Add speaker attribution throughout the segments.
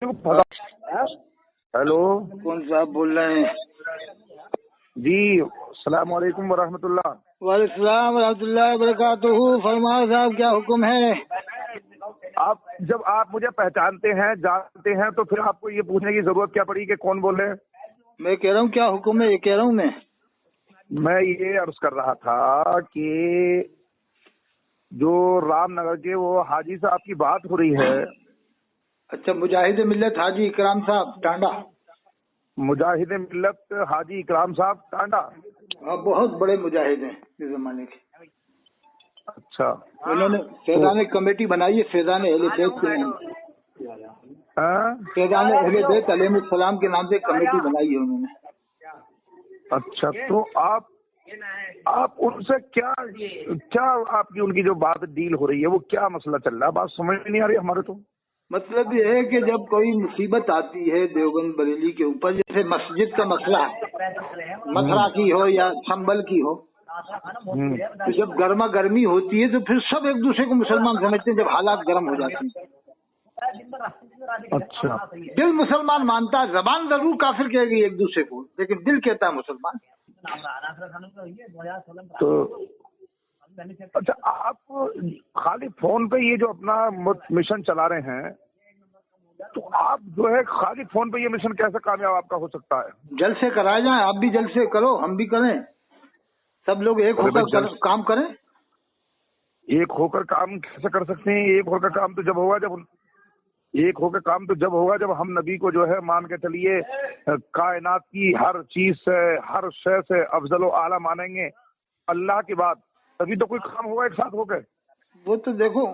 Speaker 1: Hello,
Speaker 2: कौन साहब बोल रहे हैं?
Speaker 1: जी अस्सलाम वालेकुम वरहमतुल्लाह।
Speaker 2: वालेकुम रहमतुल्लाहि बरकातुहू। फरमाओ साहब, क्या हुक्म है?
Speaker 1: जब आप मुझे पहचानते हैं, जानते हैं, तो फिर आपको ये पूछने की जरूरत क्या पड़ी कि कौन बोल रहे हैं?
Speaker 2: मैं कह रहा हूँ क्या हुक्म है, ये कह रहा हूँ
Speaker 1: मैं ये अर्ज कर रहा था कि जो रामनगर के वो हाजी साहब की बात हो रही है।
Speaker 2: अच्छा, मुजाहिद मिल्लत हाजी इकराम साहब टांडा।
Speaker 1: मुजाहिद मिल्लत हाजी इकराम साहब टांडा।
Speaker 2: हाँ, बहुत बड़े मुजाहिद हैं इस जमाने के।
Speaker 1: अच्छा,
Speaker 2: उन्होंने फैजान कमेटी बनाई है, फैजान अहले बैत के नाम, फैजान अहले बैत अलैहिस्सलाम के नाम से कमेटी बनाई है उन्होंने।
Speaker 1: अच्छा, तो आप उनसे क्या आपकी उनकी जो बात डील हो रही है वो क्या मसला चल रहा है? बात समझ में नहीं आ रही हमारे तो।
Speaker 2: मतलब ये है कि जब कोई मुसीबत आती है देवबंद बरेली के ऊपर, जैसे मस्जिद का मसला मथुरा की हो या संभल की हो, तो जब गर्मा गर्मी होती है तो फिर सब एक दूसरे को मुसलमान समझते हैं जब हालात गर्म हो जाते हैं।
Speaker 1: अच्छा,
Speaker 2: दिल मुसलमान मानता है, जबान जरूर काफिर कहेगी एक दूसरे को, लेकिन दिल कहता है मुसलमान।
Speaker 1: तो अच्छा, आप खाली फोन पे ये जो अपना मिशन चला रहे हैं, तो आप जो है खाली फोन पे ये मिशन कैसे कामयाब आपका हो सकता है?
Speaker 2: जलसे कराए जाए, आप भी जलसे करो, हम भी करें, सब लोग एक होकर काम करें।
Speaker 1: एक होकर काम कैसे कर सकते हैं? एक होकर काम तो जब होगा जब हम नबी को जो है मान के चलिए कायनात की हर चीज से, हर शय से अफजल व आला मानेंगे अल्लाह की बात, तभी तो कोई काम होगा एक साथ होकर।
Speaker 2: वो तो देखो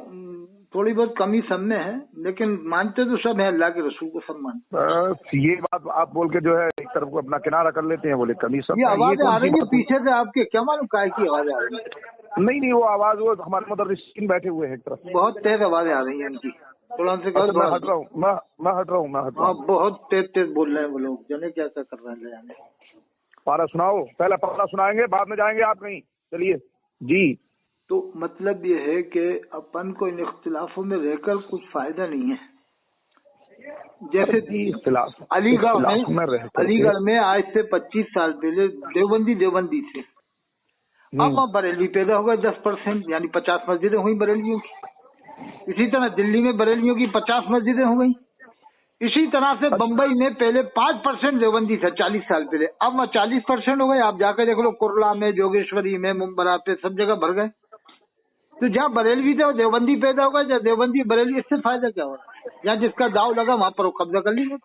Speaker 2: थोड़ी बहुत कमी सब में है, लेकिन मानते तो सब है, अल्लाह के रसूल को सब मानते।
Speaker 1: ये बात आप बोल के जो है एक तरफ को अपना किनारा कर लेते हैं, बोले कमी सब।
Speaker 2: ये आवाज आ रही है पीछे से आपके, क्या मालूम काय की आवाज आ रही है?
Speaker 1: नहीं, वो आवाज वो हमारे मुदर्रिसीन बैठे हुए हैं एक तरफ,
Speaker 2: बहुत तेज आवाजें आ रही है उनकी। थोड़ा उनसे
Speaker 1: मैं हट रहा हूँ।
Speaker 2: हाँ, बहुत तेज बोल रहे हैं वो लोग, जाने क्या क्या कर रहे हैं जाने।
Speaker 1: पारा सुनाओ, पहले पारा सुनाएंगे, बाद में जाएंगे आप कहीं। चलिए जी।
Speaker 2: तो मतलब ये है कि अपन को इन इख्तिलाफों में रहकर कुछ फायदा नहीं है। जैसे अलीगढ़ में आज से 25 साल पहले देवबंदी थे। अब बरेलवी पैदा हो गए 10%, यानी 50 मस्जिदें हुई बरेलियों की। इसी तरह दिल्ली में बरेलियों की 50 मस्जिदें हो गई। इसी तरह से बम्बई में पहले 5% देवबंदी था 40 साल पहले, अब 40% हो गए। आप जाकर देख लो, कुरला में, जोगेश्वरी में, मुंबरा पे, सब जगह भर गए। तो जहाँ बरेलवी थे वो देवबंदी पैदा होगा, जहाँ देवबंदी बरेलवी, इससे फायदा क्या हो रहा है? जहाँ जिसका दाव लगा वहां पर वो कब्जा कर लीजिए।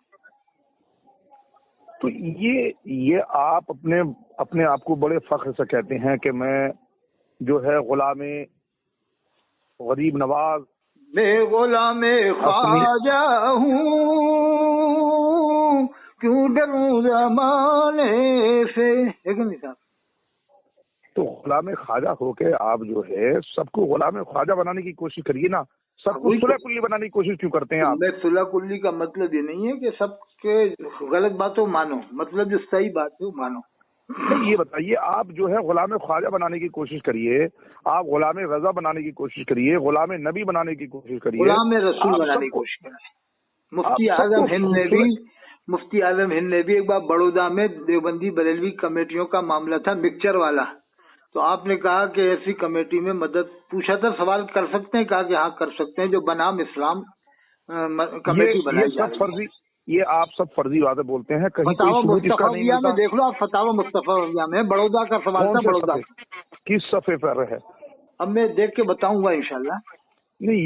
Speaker 1: तो ये आप अपने आप को बड़े फख्र से कहते हैं कि मैं जो है गुलामे गरीब नवाज,
Speaker 2: मैं गुलामे ख्वाजा हूँ, क्यों डरूं ज़माने से, लेकिन नहीं साहब।
Speaker 1: तो गुलामे ख्वाजा होके आप जो है सबको गुलामे ख्वाजा बनाने की कोशिश करिए ना। सबको सुलह कुल्ली बनाने की कोशिश क्यों करते हैं आप?
Speaker 2: मैं सुलह कुल्ली का मतलब ये नहीं है कि सबके गलत बातों मानो, मतलब जो सही बात है वो मानो।
Speaker 1: ये बताइए, आप जो है गुलाम ख्वाजा बनाने की कोशिश करिए, आप गुलाम रजा बनाने की कोशिश करिए, गुलाम नबी बनाने की कोशिश करिए,
Speaker 2: गुलाम रसूल बनाने की कोशिश करिए। मुफ्ती आजम हिंद ने भी एक बार बड़ौदा में देवबंदी बरेलवी कमेटियों का मामला था, मिक्सचर वाला, तो आपने कहा कि ऐसी कमेटी में मदद पूछा था, सवाल कर सकते हैं? कहा कि हाँ कर सकते हैं, जो बनाम इस्लाम कमेटी बनाई जा रही है।
Speaker 1: ये आप सब फर्जी बातें बोलते हैं, कहीं
Speaker 2: फतावा मुस्तफाविया में देख लो आप, फतावा मुस्तफाविया में बड़ौदा का सवाल था। बड़ौदा
Speaker 1: किस सफ़े पर है?
Speaker 2: अब मैं देख के बताऊंगा इंशाल्लाह।
Speaker 1: नहीं,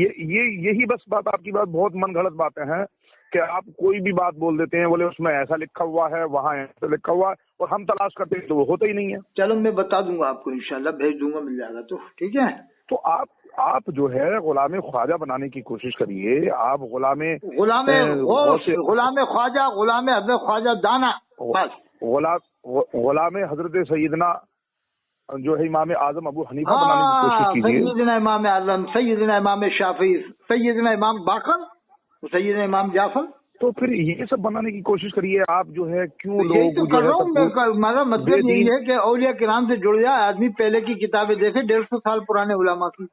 Speaker 1: यही बस बात आपकी बात बहुत मन गलत बातें हैं कि आप कोई भी बात बोल देते हैं, बोले उसमें ऐसा लिखा हुआ है, वहाँ ऐसा लिखा हुआ है, और हम तलाश करते हैं तो वो होता ही नहीं है।
Speaker 2: चलो मैं बता दूंगा आपको इंशाल्लाह, भेज दूंगा, मिल जाएगा तो ठीक है।
Speaker 1: तो आप जो है गुलाम ख्वाजा बनाने की कोशिश करिए। आप गुलाम
Speaker 2: ख्वाजा, गुलाम हजरत ख्वाजा दाना, बस
Speaker 1: गुलाम हजरत सैयदना जो है इमाम आजम अबू हनीफा बनाने की कोशिश कीजिए।
Speaker 2: सैयदना इमाम आजम, सैयदना इमाम शाफी, सैयदना इमाम बाकर, सैयदना इमाम जाफर,
Speaker 1: तो फिर ये सब बनाने की कोशिश करिए। आप जो है क्यों
Speaker 2: यही तो कर रहा हूँ। मेरा मतलब यही है कि औलिया किराम से जुड़ जाए आदमी, पहले की किताबें देखे, 150 साल पुराने उलमा की,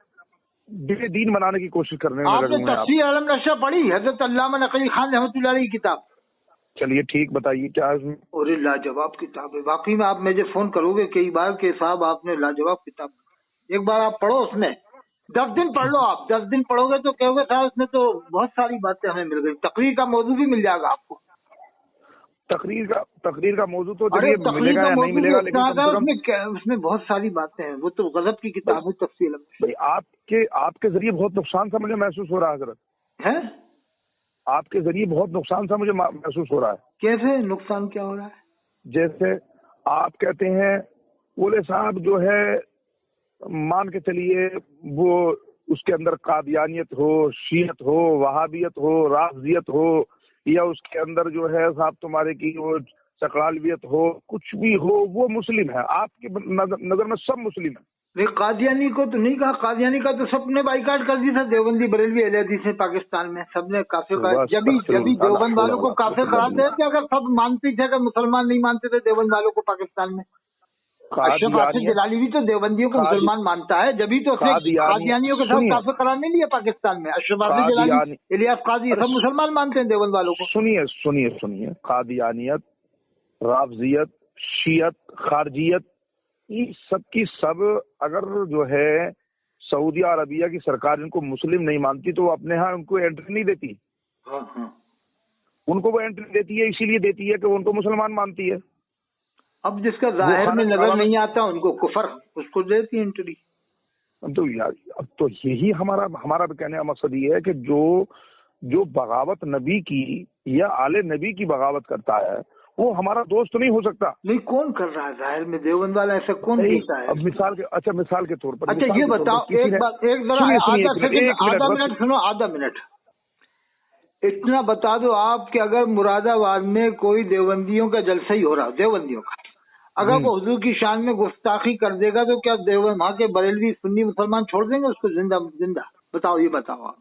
Speaker 1: दीन बनाने की कोशिश करने में लगे
Speaker 2: आपने
Speaker 1: हुए हैं आप।
Speaker 2: तफसीर अलम नक्शा पढ़ी, हजरत अल्लामा नकवी खान रहमतुल्लाह अलैह की किताब?
Speaker 1: चलिए ठीक, बताइए क्या है उसमें।
Speaker 2: और लाजवाब किताब है वाकई में। आप मुझे फोन करोगे कई बार के साहब आपने लाजवाब किताब, एक बार आप पढ़ो, उसमें 10 दिन पढ़ लो आप, 10 दिन पढ़ोगे तो कहोगे साहब उसमें तो बहुत सारी बातें हमें मिल गई। तकरीर का मौजू भी मिल जाएगा आपको।
Speaker 1: तकरीर का मौजू तो
Speaker 2: अरे
Speaker 1: चलिए
Speaker 2: तकरीर
Speaker 1: मिलेगा
Speaker 2: का
Speaker 1: या नहीं
Speaker 2: मौजू
Speaker 1: मिलेगा, लेकिन कम से कम
Speaker 2: उसमें बहुत सारी बातें हैं, वो तो गजब की किताब है तफसील
Speaker 1: भाई आपके जरिए बहुत नुकसान सा मुझे महसूस हो रहा है हजरत।
Speaker 2: है।
Speaker 1: आपके जरिए बहुत नुकसान सा मुझे महसूस हो रहा है।
Speaker 2: कैसे नुकसान, क्या हो रहा है?
Speaker 1: जैसे आप कहते हैं बोले साहब जो है, मान के चलिए वो उसके अंदर कादियानियत हो, शियत हो, वहाबियत हो, राफजियत हो, या उसके अंदर जो है साहब तुम्हारे की वो सकरालवियत हो, कुछ भी हो, वो मुस्लिम है। आपके नजर में सब मुस्लिम है।
Speaker 2: नहीं, कादियानी को तो नहीं कहा, कादियानी का तो सबने बाइकाट कर दिया था, देवबंदी बरेलवी अहले हदीस ने पाकिस्तान में सबने काफिर करार। जब भी देवबंद वालों को काफिर करार थे, अगर सब मानते थे, अगर मुसलमान नहीं मानते थे देवबंद वालों को पाकिस्तान में। अशरफ आसिफ जलाली भी तो देवबंदियों को मुसलमान मानता है, जब भी तो कादियानियों के साथ काफिर करार नहीं लिया पाकिस्तान में। अशरफ आसिफ जलाली, इलियास काजी, सब मुसलमान मानते हैं देवबंद वालों को।
Speaker 1: सुनिए, कादियानियत, राफजियत, शियत, खारजियत, ये सब की सब अगर जो है सऊदी अरबिया की सरकार इनको मुस्लिम नहीं मानती तो वो अपने यहाँ उनको एंट्री नहीं देती।
Speaker 2: हाँ।
Speaker 1: उनको वो एंट्री देती है, इसीलिए देती है कि वो उनको मुसलमान मानती है।
Speaker 2: अब जिसका जाहिर में नजर नहीं आता उनको कुफर, उसको देती है एंट्री।
Speaker 1: तो यार अब तो यही हमारा कहने का मकसद ये है कि जो बगावत नबी की या आले नबी की बगावत करता है वो हमारा दोस्त नहीं हो सकता।
Speaker 2: नहीं, कौन कर रहा है जाहिर में देवबंद वाला, ऐसा कौन कहता है?
Speaker 1: अब मिसाल के तौर पर
Speaker 2: अच्छा ये बताओ, एक बात, एक जरा आधा मिनट सुनो, आधा मिनट इतना बता दो आप कि अगर मुरादाबाद में कोई देवबंदियों का जलसा ही हो रहा, देवबंदियों का, अगर वो हुजूर की शान में गुस्ताखी कर देगा तो क्या देवबंद वहाँ के बरेलवी सुन्नी मुसलमान छोड़ देंगे उसको जिंदा? बताओ, ये बताओ आप।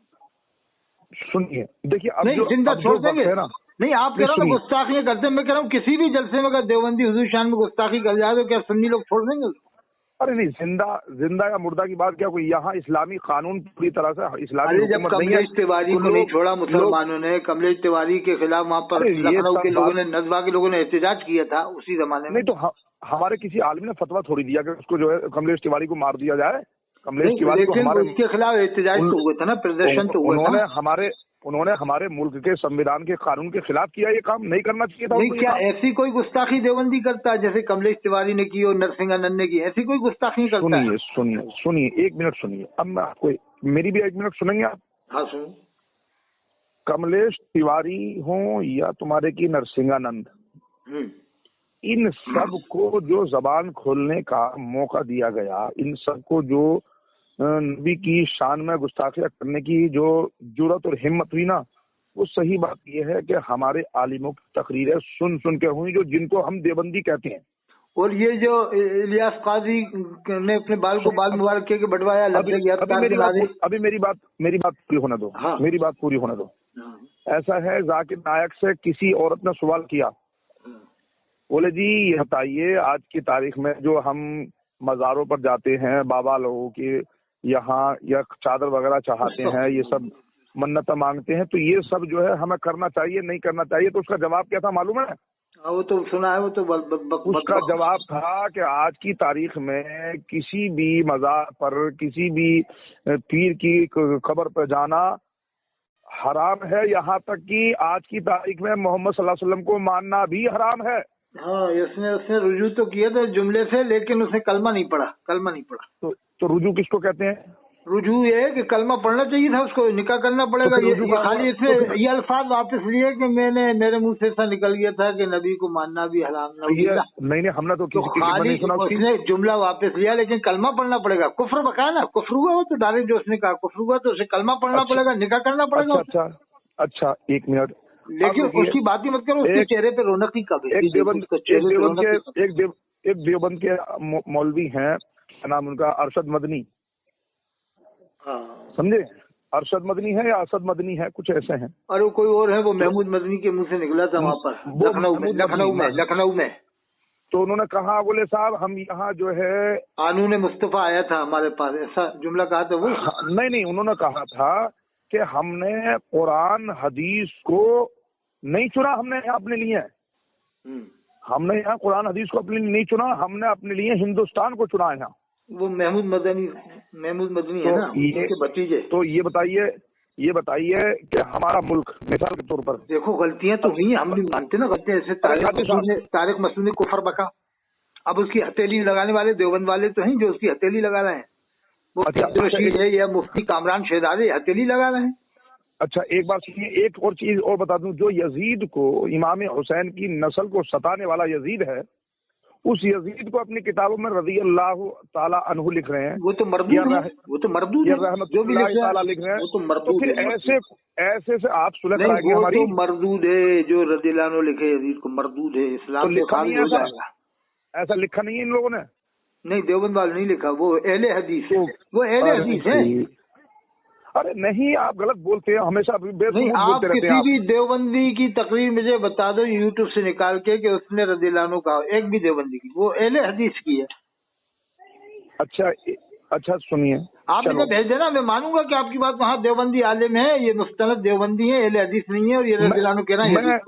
Speaker 1: सुनिए, देखिए अब
Speaker 2: नहीं, जिंदा छोड़ देंगे
Speaker 1: ना।
Speaker 2: नहीं, आप कह रहे हो गुस्ताखी करते हैं, मैं कह रहा हूँ किसी भी जलसे में अगर देवबंदी हुजूर शान में गुस्ताखी कर जाए तो क्या सुन्नी लोग छोड़ देंगे उसको?
Speaker 1: अरे नहीं, जिंदा या मुर्दा की बात क्या, कोई यहाँ इस्लामी कानून पूरी तरह से इस्लामी हुकूमत नहीं है।
Speaker 2: कमलेश तिवारी को नहीं छोड़ा मुसलमानों ने, कमलेश तिवारी के खिलाफ वहाँ पर लखनऊ के लोगों ने, नजवा के लोगों ने एहतजाज किया था उसी जमाने में।
Speaker 1: नहीं तो हमारे किसी आलमी ने फतवा थोड़ी दिया कि उसको जो है कमलेश तिवारी को मार दिया जाए। कमलेश तिवारी को हमारे
Speaker 2: उसके खिलाफ एहतजाज तो हुआ था ना, प्रदर्शन तो हुआ था।
Speaker 1: उन्होंने हमारे मुल्क के संविधान के कानून के खिलाफ किया, ये काम नहीं करना चाहिए था।
Speaker 2: नहीं, क्या ऐसी कोई गुस्ताखी देवबंदी करता है जैसे कमलेश तिवारी ने की और नरसिंहानंद ने की? ऐसी कोई गुस्ताखी करता है?
Speaker 1: सुनिए 1 मिनट सुनिए। अब मैं आपको, मेरी भी 1 मिनट सुनेंगे आप?
Speaker 2: हाँ सुनो।
Speaker 1: कमलेश तिवारी हो या तुम्हारे की नरसिंहानंद, इन सब को जो जबान खोलने का मौका दिया गया, इन सब को जो नबी की शान में गुस्ताखियां करने की जो जुर्रत और हिम्मत हुई ना, वो सही बात ये है कि हमारे आलिमों की तकरीरें सुन के हुई, जो जिनको हम देवबंदी कहते हैं। और
Speaker 2: ये जो इलियास काजी ने अपने बाल को बाल मुबारक के बटवाया,
Speaker 1: अभी मेरी बात पूरी होने दो। हाँ। मेरी बात पूरी होने दो। हाँ। ऐसा है, जाकिर नायक से किसी औरत ने सवाल किया, बोले जी ये बताइए आज की तारीख में जो हम मज़ारों पर जाते हैं, बाबा लोगों के यहाँ या चादर वगैरह चढ़ाते हैं, ये सब मन्नत मांगते हैं, तो ये सब जो है हमें करना चाहिए नहीं करना चाहिए? तो उसका जवाब क्या था मालूम है?
Speaker 2: वो तो सुना है, वो तो
Speaker 1: उसका जवाब था कि आज की तारीख में किसी भी मज़ार पर, किसी भी पीर की कब्र पर जाना हराम है, यहाँ तक कि आज की तारीख में मोहम्मद सल्लल्लाहु अलैहि वसल्लम को मानना भी हराम है।
Speaker 2: हाँ, उसने रुजू तो किया था जुमले से, लेकिन उसने कलमा नहीं पढ़ा।
Speaker 1: तो रुजू किसको कहते हैं?
Speaker 2: रुजू ये है कि कलमा पढ़ना चाहिए था उसको, निकाह करना पड़ेगा। ये खाली इससे ये अल्फाज वापस लिए कि मेरे मुंह से ऐसा निकल गया था कि नबी को मानना भी हराम
Speaker 1: नहीं, हमने तो
Speaker 2: खाली उसने जुमला वापस लिया, लेकिन कलमा पढ़ना पड़ेगा। कुफ्र बकाया ना, कुफ्र हुआ वो तो डायरेक्ट, जो उसने कहा कुफ्र हुआ तो उसे कलमा पढ़ना पड़ेगा, निकाह करना पड़ेगा।
Speaker 1: अच्छा 1 मिनट,
Speaker 2: लेकिन उसकी बात ही मत करो, उसके चेहरे पे रौनक ही कब है? एक
Speaker 1: देवबंद के मौलवी हैं, नाम उनका अरशद मदनी, समझे? अरशद मदनी है या असद मदनी है, कुछ ऐसे हैं।
Speaker 2: और कोई और है, वो महमूद मदनी के मुंह से निकला था वहाँ पर लखनऊ में।
Speaker 1: तो उन्होंने कहा, बोले साहब हम यहाँ जो है
Speaker 2: कानून मुस्तफा आया था हमारे पास, ऐसा जुमला कहा था वो।
Speaker 1: नहीं, उन्होंने कहा था कि हमने कुरान हदीस को नहीं चुना, हमने यहाँ अपने लिए, हमने यहाँ कुरान हदीस को अपने लिए नहीं चुना, हमने अपने लिए हिंदुस्तान को चुना है यहाँ।
Speaker 2: वो महमूद मदनी है ना, उनके भतीजे।
Speaker 1: तो ये बताइए कि हमारा मुल्क मिसाल के तौर पर, देखो
Speaker 2: गलतियां तो हुई, हम भी मानते ना गलतियां, जैसे तारिक मसूद ने कुफर बका, अब उसकी हथेली लगाने वाले देवबंद वाले तो हैं जो उसकी हथेली लगा रहे हैं, वो अब्दुल रशीद है या मुफ्ती कामरान शहजादे हथेली लगा रहे हैं।
Speaker 1: अच्छा एक बात सुनिए, एक और चीज और बता दूं, जो यजीद को, इमाम हुसैन की नस्ल को सताने वाला यजीद है, उस यजीद को अपनी किताबों में रज़ी अल्लाह ताला अन्हु लिख रहे हैं,
Speaker 2: वो तो मरदूद है, जो भी
Speaker 1: लिख रहे हैं,
Speaker 2: वो तो मरदूद।
Speaker 1: फिर ऐसे से आप सुलह कराएंगे हमारी?
Speaker 2: तो मरदूद है जो रज़ी अल्लाह अन्हु लिखे यजीद को, मरदूद है, इस्लाम से खारिज हो जाएगा।
Speaker 1: ऐसा लिखा नहीं है इन लोगों ने?
Speaker 2: नहीं, देवबंद वाले नहीं लिखा, वो अहले हदीस है, वो अहले हदीस है।
Speaker 1: अरे नहीं, आप गलत बोलते हैं हमेशा,
Speaker 2: नहीं, आप किसी भी देवबंदी की तकरीर मुझे बता दो यूट्यूब से निकाल के कि उसने रज़ियल्लाहु अन्हु कहा, एक भी देवबंदी की, वो अहले हदीस की है।
Speaker 1: अच्छा सुनिए,
Speaker 2: आप इन्हें भेज देना, मैं मानूंगा कि आपकी बात वहाँ देवबंदी आलिम है, ये मुस्तनद देवबंदी है, अहले हदीस नहीं है, और ये रज़ियल्लाहु अन्हु कह रहा है।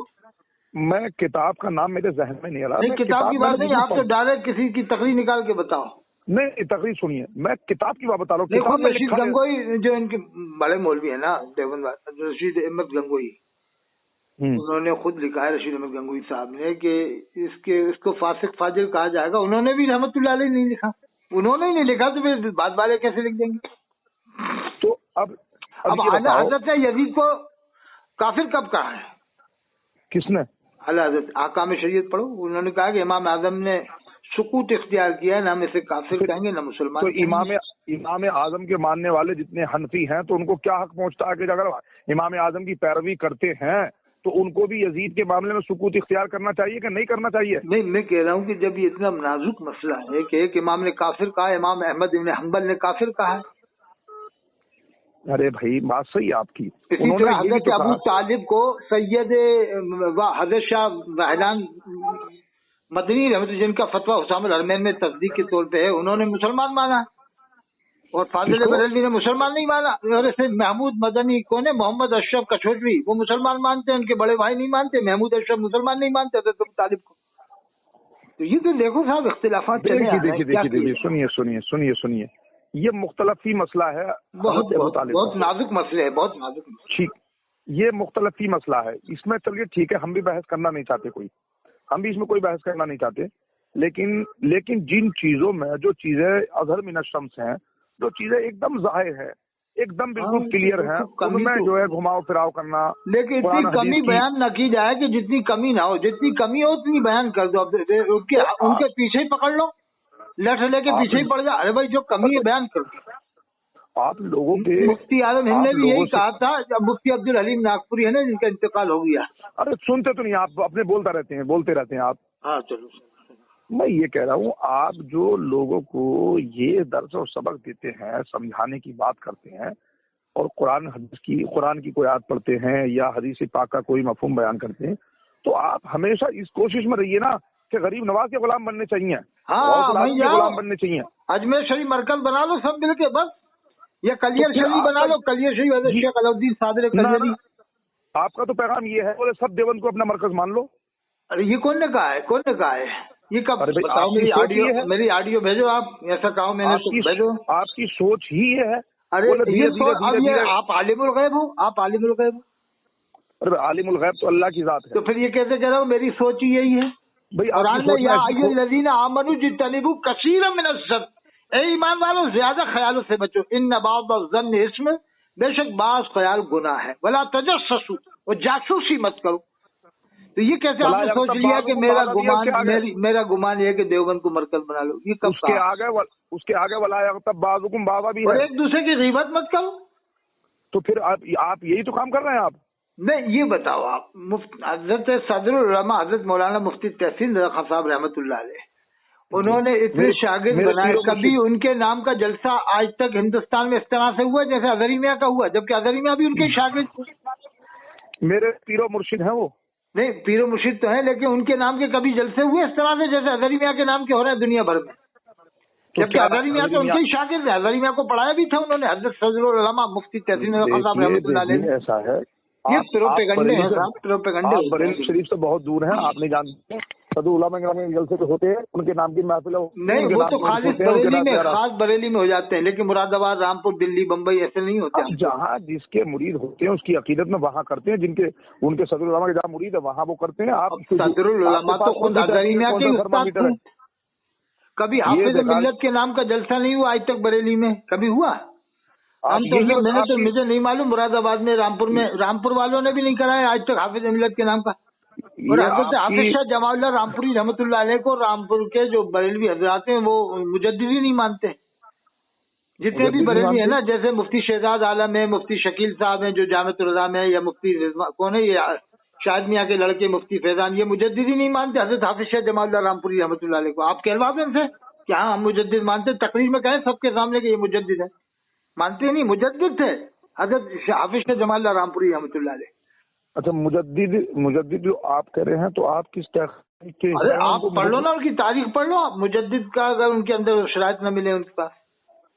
Speaker 1: मैं किताब का नाम मेरे जहन में नहीं आ रहा।
Speaker 2: नहीं, किताब की बात नहीं, आप तो डायरेक्ट किसी की तकरीर निकाल के बताओ।
Speaker 1: नहीं, तकरीर सुनिए, मैं किताब की बात बता रहा हूँ।
Speaker 2: रशीद गंगोई जो इनके बड़े मौलवी है ना देवबंद, रशीद अहमद गंगोई, उन्होंने खुद लिखा है, रशीद अहमद गंगोई साहब ने, कि इसको फासिक फाजिल कहा जाएगा। उन्होंने भी रहमतुल्लाह अलैह नहीं लिखा, उन्होंने ही नहीं लिखा, तो फिर बाद वाले कैसे लिख देंगे?
Speaker 1: तो अब
Speaker 2: हजरत ने यजीद को काफिर कब कहा है?
Speaker 1: किसने?
Speaker 2: हजरत आकाम शरीयत पढ़ो, उन्होंने कहा कि इमाम आजम ने सुकूत इख्तियार किया है, ना हम इसे काफिर कहेंगे ना मुसलमान।
Speaker 1: तो इमाम आजम के मानने वाले जितने हनफी हैं, तो उनको क्या हक पहुंचता है कि अगर इमाम आजम की पैरवी करते हैं तो उनको भी यजीद के मामले में सुकूत इख्तियार करना चाहिए कि नहीं करना चाहिए?
Speaker 2: नहीं, मैं कह रहा हूँ कि जब ये इतना नाजुक मसला है कि एक इमाम ने काफिर कहा, इमाम अहमद इब्न हंबल ने काफिर कहा है।
Speaker 1: अरे भाई बात सही है आपकी।
Speaker 2: इसी तरह हजरत अबू तालिब को सैयद व हजरत शाह रहलान मदनी रहमत, जिनका फतवा हुसाम अल-हरमैन में तस्दीक के तौर पे है, उन्होंने मुसलमान माना, और फाजिल बरेलवी ने मुसलमान नहीं माना। और ऐसे महमूद मदनी कौन है, मोहम्मद अशरफ कचौधरी, वो मुसलमान मानते हैं, उनके बड़े भाई नहीं मानते, महमूद अशरफ मुसलमान नहीं मानते हजरत अबू तालिब को। तो ये तो देखो साहब इख्तिलाफात चले आ रहे हैं।
Speaker 1: देखिए, सुनिए, ये मुख्तलफी मसला है,
Speaker 2: बहुत नाजुक मसले है, बहुत नाजुक।
Speaker 1: ठीक, ये मुख्तलफी मसला है, इसमें चलिए ठीक है, हम भी बहस करना नहीं चाहते, हम भी इसमें कोई बहस करना नहीं चाहते, लेकिन जिन चीजों में, जो चीजें अज़हर मिन अश-शम्स हैं, जो चीजें एकदम जाहिर है, एकदम बिल्कुल क्लियर है, उनमें जो है घुमाव फिराव करना,
Speaker 2: लेकिन इतनी कमी बयान न की जाए कि जितनी कमी ना हो, जितनी कमी हो उतनी बयान कर दो। उनके पीछे ही पकड़ लो, लठ लेके पीछे ही पड़ जा, अरे भाई जो कमी है बयान कर दो।
Speaker 1: आप लोगों के
Speaker 2: मुफ्ती आजम हिंद ने भी यही कहा था, जब मुफ्ती अब्दुल हलीम नागपुरी है ना, जिनका इंतकाल हो गया।
Speaker 1: अरे सुनते तो नहीं, आप अपने बोलते रहते हैं आप।
Speaker 2: हाँ चलो,
Speaker 1: मैं ये कह रहा हूँ, आप जो लोगों को ये दर्स और सबक देते हैं, समझाने की बात करते हैं, और कुरान की कोई आयत पढ़ते हैं या हदीस पाक का कोई मफहूम बयान करते हैं, तो आप हमेशा इस कोशिश में रहिए ना कि गरीब नवाज के गुलाम बनने चाहिए, गुलाम बनने चाहिए।
Speaker 2: अजमेर शरीफ मरकज बना लो सब मिलके, बस, या कलियर शरीफ बना लो, कलियर शरीफ शेख अलाउद्दीन सादर कलियरी।
Speaker 1: आपका तो पैगाम ये है, बोले सब देवबंद को अपना मरकज मान लो।
Speaker 2: अरे ये कौन ने कहा है? ये कब बताओ? मेरी ऑडियो भेजो आप, ऐसा कहो मैंने तो भेजो।
Speaker 1: आपकी सोच ही है।
Speaker 2: अरे ये आप आलिमुल गैब हो, अरे
Speaker 1: आलिमुल गैब तो अल्लाह की जात है।
Speaker 2: तो फिर ये कैसे कह रहा हूँ मेरी सोच ही यही है भाई। आमनू जितनिबू कसीरम मिनश्शर, ए ईमान वालों ज्यादा ख्यालों से बचो, इन बाज़ इसमें, बेशक बाज ख्याल गुनाह है, वला तजस्ससू, और जासूसी मत करो। तो ये कैसे आपने सोच लिया कि मेरा गुमान ये है कि देवबंद को मरकज बना लो? ये कब?
Speaker 1: उसके आगे वाला तब बाज़ुकुम बाज़ा भी है,
Speaker 2: और एक दूसरे की गीबत मत करो।
Speaker 1: तो फिर आप यही तो काम कर रहे हैं आप।
Speaker 2: नहीं, ये बताओ आप, हजरत सदरुल उलमा हजरत मौलाना मुफ्ती तहसीन रज़ा खान साहब रहमतुल्लाह अलैह, उन्होंने इतने शागिर्द बनाए, कभी उनके नाम का जलसा आज तक हिंदुस्तान में इस तरह से हुआ जैसे अज़हरी मियां का हुआ, जबकि अज़हरी मियां भी उनके शागिर्द थे।
Speaker 1: मेरे पीरो मुर्शिद है वो।
Speaker 2: نہیں پیر و مرشد تو ہیں لیکن ان کے نام کے کبھی جلسے ہوئے اس طرح سے جیسے ہزاری میاں کے نام کے ہو رہے ہیں دنیا بھر میں؟ جبکہ ہزاری میاں تو ان کے ہی شاگرد ہیں، ہزاری میاں کو پڑھایا بھی تھا انہوں نے، حضرت فضل العلماء مفتی تحسین صاحب رحمۃ اللہ علیہ نے۔
Speaker 1: ایسا ہے
Speaker 2: یہ پروپیگنڈے ہیں صاحب، پروپیگنڈے۔
Speaker 1: آپ بریلی شریف سے بہت دور ہیں، آپ نہیں جانتے صدر علماء کرام کے جلسے جو ہوتے ہیں ان کے نام کی محفل
Speaker 2: نہیں وہ تو خالص بریلی میں، خاص بریلی میں ہو جاتے ہیں، لیکن مراد آباد، رامپور، دلی، بمبئی ایسے نہیں ہوتے۔
Speaker 1: جہاں جس کے مرید ہوتے ہیں اس کی عقیدت میں وہاں کرتے ہیں، جن کے ان کے صدر العلماء کے جہاں مرید ہے وہاں وہ کرتے ہیں۔ آپ
Speaker 2: صدر العلماء تو خود ہزاری میاں کے استاد تھے۔ کبھی حافظ ملت کے نام کا جلسہ نہیں ہوا آج تک بریلی میں؟ کبھی ہوا؟ عام طور سے میں نے تو، مجھے نہیں معلوم، مراد آباد میں، رامپور والوں نے بھی نہیں کرایا آج تک حافظ ملت کے نام کا۔ اور حضرت حافظ شاہ جمال اللہ رامپوری رحمۃ اللہ علیہ کو رامپور کے جو بریلوی حضرات ہیں وہ مجددی نہیں مانتے، جتنے بھی بریلوی ہیں نا، جیسے مفتی شہزاد عالم ہے، مفتی شکیل صاحب ہیں جو جامعۃ الرضا میں، یا مفتی کون ہے یہ شاہد میاں کے لڑکے مفتی فیضان، یہ مجددی نہیں مانتے حضرت حافظ شاہ جمال اللہ رامپوری رحمۃ اللہ علیہ کو۔ آپ کہلوا دیں ان سے کہ ہاں ہم مجدد مانتے ہیں، تقریر میں کہیں سب کے سامنے کہ یہ مجدد ہے، مانتے نہیں، مجدد تھے حضرت حافظ شاہ جمال اللہ رامپوری رحمۃ اللہ علیہ۔
Speaker 1: اچھا مجدد جو آپ کہہ رہے ہیں تو آپ کس تحقیق کے؟
Speaker 2: ارے آپ پڑھ لو نا، ان کی تاریخ پڑھ لو آپ، مجدد کا اگر ان کے اندر شرائط نہ ملے ان کے پاس۔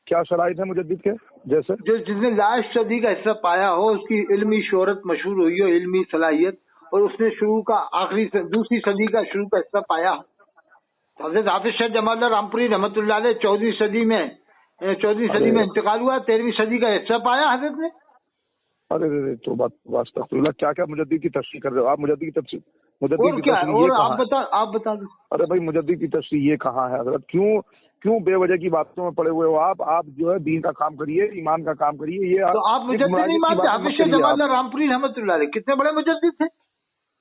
Speaker 1: کیا شرائط ہے مجدد کے؟ جیسے
Speaker 2: جس نے لاسٹ صدی کا حصہ پایا ہو، اس کی علمی شہرت مشہور ہوئی ہو، علمی صلاحیت، اور اس نے شروع کا دوسری صدی کا شروع کا حصہ پایا۔ حضرت حافظ شاہ جمال اللہ رامپوری رحمۃ اللہ علیہ 14ویں صدی میں انتقال ہوا، 13ویں صدی کا حصہ پایا حضرت نے۔
Speaker 1: ارے تو بات کیا مجدد کی تشریح کر رہے ہو آپ؟ مجدد کی تشریح
Speaker 2: اور آپ بتا دو۔
Speaker 1: ارے بھائی مجدد کی تشریح یہ کہاں ہے حضرت؟ کیوں بے وجہ کی باتوں میں پڑے ہوئے ہو آپ جو ہے دین کا کام کریے، ایمان کا کام کریے۔ یہ
Speaker 2: تو آپ مجدد نہیں مانتے؟ حافظ شاہ جمال اللہ رامپوری رحمۃ اللہ علیہ کتنے بڑے مجدد تھے؟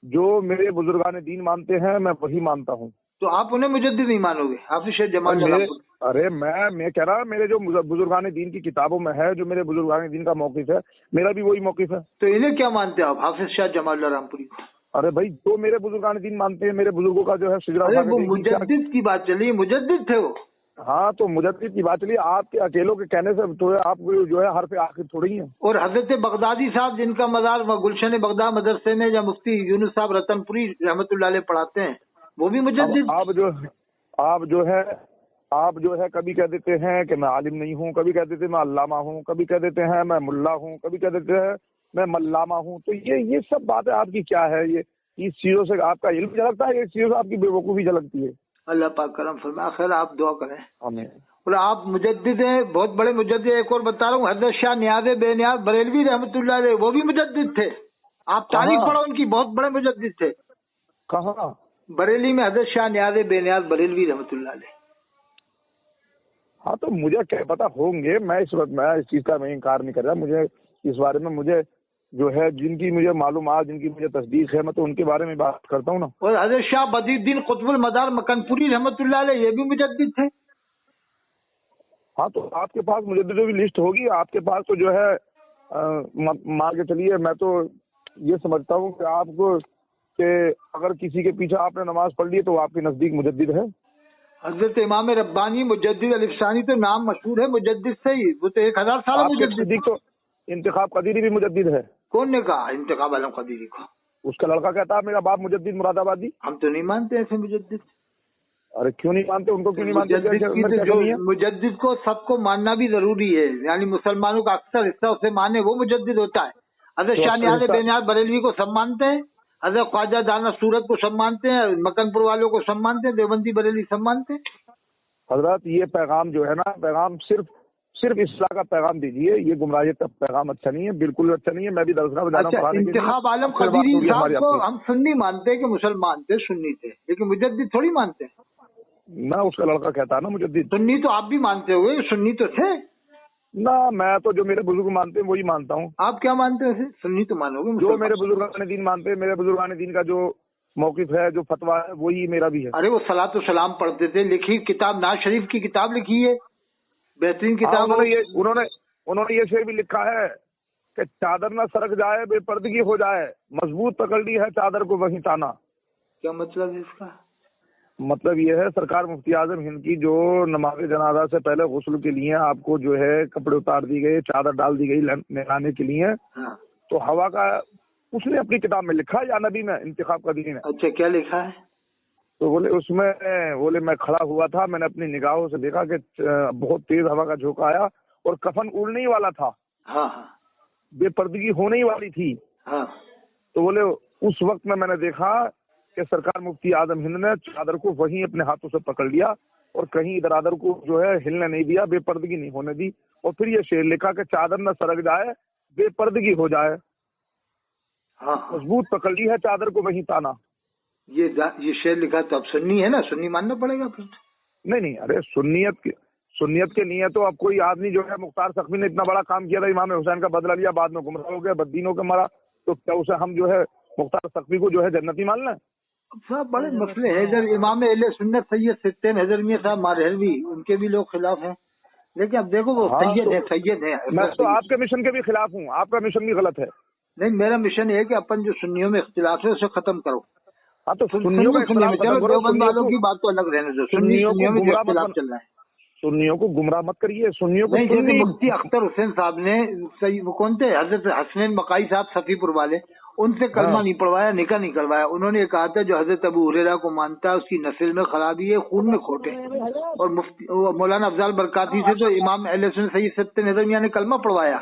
Speaker 1: جو میرے بزرگان دین مانتے ہیں میں وہی مانتا ہوں۔
Speaker 2: تو آپ انہیں مجدد نہیں مانو گے؟ حافظ شاہ جمال اللہ رامپوری؟
Speaker 1: ارے میں کہہ رہا میرے جو بزرگان دین کی کتابوں میں ہے، جو میرے بزرگان دین کا موقف ہے، میرا بھی وہی موقف ہے۔
Speaker 2: تو انہیں کیا مانتے ہیں آپ حافظ شاہ جمال اللہ رامپوری کو؟
Speaker 1: ارے بھائی جو میرے بزرگان دین مانتے ہیں، میرے بزرگوں کا جو ہے سجرا،
Speaker 2: وہ مجدد کی بات چلی، مجدد تھے وہ۔
Speaker 1: ہاں تو مجدد کی بات چلیے، آپ کے اکیلوں کے کہنے سے تو آپ جو ہے حرف آخر تھوڑی ہیں۔
Speaker 2: اور حضرت بغدادی صاحب جن کا مزار گلشن بغداد مدرسے میں، یا مفتی یونس صاحب رتن پوری رحمۃ اللہ علیہ پڑھاتے ہیں، وہ بھی مجدد۔
Speaker 1: آپ جو ہے کبھی کہہ دیتے ہیں کہ میں عالم نہیں ہوں، کبھی کہہ دیتے ہیں میں علامہ ہوں، کبھی کہہ دیتے ہیں میں ملا ہوں، کبھی کہہ دیتے ہیں میں ملامہ ہوں۔ تو یہ سب باتیں آپ کی کیا ہے؟ یہ اس چیزوں سے آپ کا علم جھلکتا ہے، اس چیزوں سے آپ کی بے وقوفی جھلکتی ہے۔
Speaker 2: اللہ پاک کرم فرمائے۔ خیر آپ دعا کریں۔
Speaker 1: آمین۔
Speaker 2: اور آپ مجدد ہیں، بہت بڑے مجدد۔ ایک اور بتا رہا ہوں، حضرت شاہ نیاز بے نیاز بریلوی رحمۃ اللہ علیہ، وہ بھی مجدد تھے۔ آپ تاریخ پڑھو ان کی، بہت بڑے مجدد تھے۔
Speaker 1: کہاں؟
Speaker 2: بریلی میں حضرت شاہ نیاز بے نیاز بریلوی رحمۃ اللہ علیہ۔
Speaker 1: ہاں تو مجھے کیا پتا ہوں گے، میں اس چیز کا میں انکار نہیں کر رہا۔ مجھے اس بارے میں مجھے جو ہے جن کی مجھے معلومات، جن کی مجھے تصدیق ہے، میں تو ان کے بارے میں بات کرتا ہوں نا۔
Speaker 2: اور حضرت شاہ بدی الدین قطب المدار مکن پوری رحمۃ اللہ علیہ، یہ بھی مجدد تھے۔
Speaker 1: ہاں تو آپ کے پاس مجددوں کی لسٹ ہوگی، آپ کے پاس تو جو ہے مان کے چلیے، میں تو یہ سمجھتا ہوں کہ آپ کو کہ اگر کسی کے پیچھے آپ نے نماز پڑھ لی تو آپ کے نزدیک مجدد ہے۔
Speaker 2: حضرت امام ربانی مجدد الفسانی تو نام مشہور ہے مجدد سے ہی، وہ تو 1000 سال مجدد۔
Speaker 1: تو انتخاب قدیری بھی مجدد ہے۔
Speaker 2: کون نے کہا انتخاب عالم قدیری کو؟
Speaker 1: اس کا لڑکا کہتا ہے میرا باپ مجدد مراد آبادی۔
Speaker 2: ہم تو نہیں مانتے ایسے مجدد۔
Speaker 1: ارے کیوں نہیں مانتے؟ ان کو کیوں نہیں مانتے؟
Speaker 2: مجدد کو سب کو ماننا بھی ضروری ہے، یعنی مسلمانوں کا اکثر حصہ اسے مانے وہ مجدد ہوتا ہے۔ حضرت شاہ نیاز بے نیاز بریلوی کو سب مانتے ہیں، حضرت خواجہ دانا سورت کو سب مانتے ہیں، مکن پور والوں کو سب مانتے ہیں، دیوبندی بریلی سب مانتے ہیں۔
Speaker 1: حضرات یہ پیغام جو ہے نا، پیغام صرف اصلاح کا پیغام دیجیے، یہ گمراہی کا پیغام اچھا نہیں ہے، بالکل اچھا نہیں ہے۔ میں بھی درسگاہ میں جانا ہوں۔
Speaker 2: انتخاب عالم قدیری صاحب کو ہم سنی مانتے کہ مسلمان تھے، سنی تھے، لیکن مجدد تھوڑی مانتے ہیں۔
Speaker 1: نہ اس کا لڑکا کہتا ہے نا مجدد۔
Speaker 2: سنی تو آپ بھی مانتے ہوئے، سنی تو تھے
Speaker 1: نہ، میں تو جو میرے بزرگ مانتے ہیں وہی مانتا ہوں۔
Speaker 2: آپ کیا مانتے ہیں؟ سنی تو مانو گے؟
Speaker 1: جو میرے بزرگان دین مانتے ہیں، میرے بزرگان دین کا جو موقف ہے، جو فتویٰ ہے، وہی میرا بھی ہے۔
Speaker 2: ارے وہ صلاۃ و سلام پڑھتے تھے، لکھی کتاب ناز شریف کی کتاب لکھی ہے، بہترین کتاب۔
Speaker 1: انہوں نے یہ شعر بھی لکھا ہے کہ چادر نہ سرک جائے، بے پردگی ہو جائے، مضبوط پکڑ لی ہے چادر کو وہیں تانا۔
Speaker 2: کیا مطلب ہے اس کا؟
Speaker 1: مطلب یہ ہے سرکار مفتی اعظم ہند کی جو نماز جنازہ سے پہلے غسل کے لیے آپ کو جو ہے کپڑے اتار دی گئے، چادر ڈال دی گئی نہلانے کے لیے، تو ہوا کا उसने अपनी किताब में लिखा या नबी में इंतखाब का दीन है।
Speaker 2: अच्छा, क्या लिखा है?
Speaker 1: तो बोले उसमें, बोले मैं खड़ा हुआ था, मैंने अपनी निगाहों से देखा कि बहुत तेज हवा का झोंका आया और कफन उड़ने ही वाला था।
Speaker 2: हाँ हाँ
Speaker 1: बेपर्दगी होने ही वाली थी।
Speaker 2: हाँ।
Speaker 1: तो बोले उस वक्त में मैंने देखा कि सरकार मुफ्ती आजम हिंद ने चादर को वहीं अपने हाथों से पकड़ लिया और कहीं इधर आधर को जो है हिलने नहीं दिया, बेपर्दगी नहीं होने दी। और फिर ये शेर लिखा कि चादर न सरक जाए, बेपर्दगी हो जाए।
Speaker 2: हाँ
Speaker 1: मजबूत पकड़ ली है चादर को वहीं ताना।
Speaker 2: ये शेर लिखा तो अब सुन्नी है ना, सुन्नी मानना पड़ेगा फिर।
Speaker 1: नहीं, अरे सुन्नियत के नहीं है तो अब कोई आदमी जो है, मुख्तार सख्वी ने इतना बड़ा काम किया था, इमाम हुसैन का बदला लिया, बाद में गुमराह हो गया, बददीन होकर मरा, तो क्या उसे हम जो है मुख्तार सख्वी को जो है जन्नती मान लें?
Speaker 2: सब बड़े मसले हैं इधर। इमाम अहले सुन्नत सैयद सित्तेन हज़र मियां साहब मारहलवी, उनके भी लोग खिलाफ हैं। लेकिन अब देखो वो सैयद है।
Speaker 1: मैं तो आपके मिशन के भी खिलाफ हूँ, आपका मिशन भी गलत है।
Speaker 2: नहीं, मेरा मिशन है कि अपन जो सुन्नियों में इख्तिलाफ है उसे खत्म करो।
Speaker 1: हाँ, तो सुन्नियों में
Speaker 2: देवबंद वालों की बात तो अलग रहने दो, सुन्नियों में जो इख्तिलाफ चल रहा है,
Speaker 1: सुन्नियों को गुमराह मत करिए। सुन्नियों को
Speaker 2: जैसे मुफ्ती अख्तर हुसैन साहब ने, वो कौन थे, हजरत हसनैन बकाई साहब सफीपुर वाले, उनसे कलमा नहीं पढ़वाया, निकाह नहीं करवाया। उन्होंने ये कहा था जो हजरत अबू हुरैरा को मानता है उसकी नस्ल में खराबी है, खून में खोटे। और मुफ्ती मौलाना अफजल बरकाती से तो इमाम अहले सुन्नत सैयद सित्तेन हज़र मियां ने कलमा पढ़वाया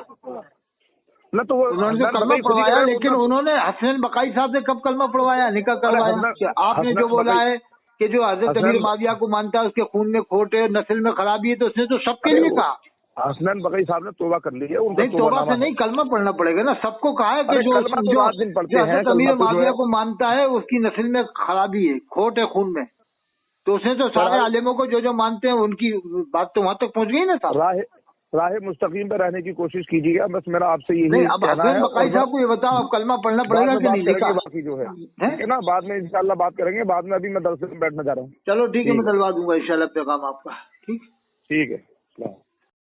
Speaker 1: न, तो
Speaker 2: उन्होंने कलमा पढ़वाया। लेकिन उन्होंने हसनैन बकाई साहब से कब कलमा पढ़वाया, निकाह करवाया? आपने जो बोला है कि जो हजरत अमीर माविया को मानता है उसके खून में खोट है, नस्ल में खराबी है, तो उसने तो सबके लिए कहा।
Speaker 1: हसनैन बकई साहब ने तौबा कर ली है।
Speaker 2: नहीं, तौबा से नहीं, कलमा पढ़ना पड़ेगा ना। सबको कहा है कि जो हजरत अमीर माविया को मानता है उसकी नस्ल में खराबी है, खोट है खून में, तो उसने तो सारे आलिमों को जो मानते हैं उनकी बात तो वहां तक पहुंच गई ना साहब।
Speaker 1: राह मुस्तकीम पे रहने की कोशिश कीजिएगा, बस मेरा आपसे यही
Speaker 2: नहीं। अब हसनैन बकाई साहब को ये बताओ, अब कलमा पढ़ना पड़ेगा कि नहीं?
Speaker 1: बाकी जो है ठीक है ना, बाद में इंशाल्लाह बात करेंगे। बाद में अभी मैं दरस में बैठना चाह रहा हूँ।
Speaker 2: चलो ठीक है, मैं डलवा दूंगा इंशाल्लाह पैगाम आपका। ठीक
Speaker 1: है।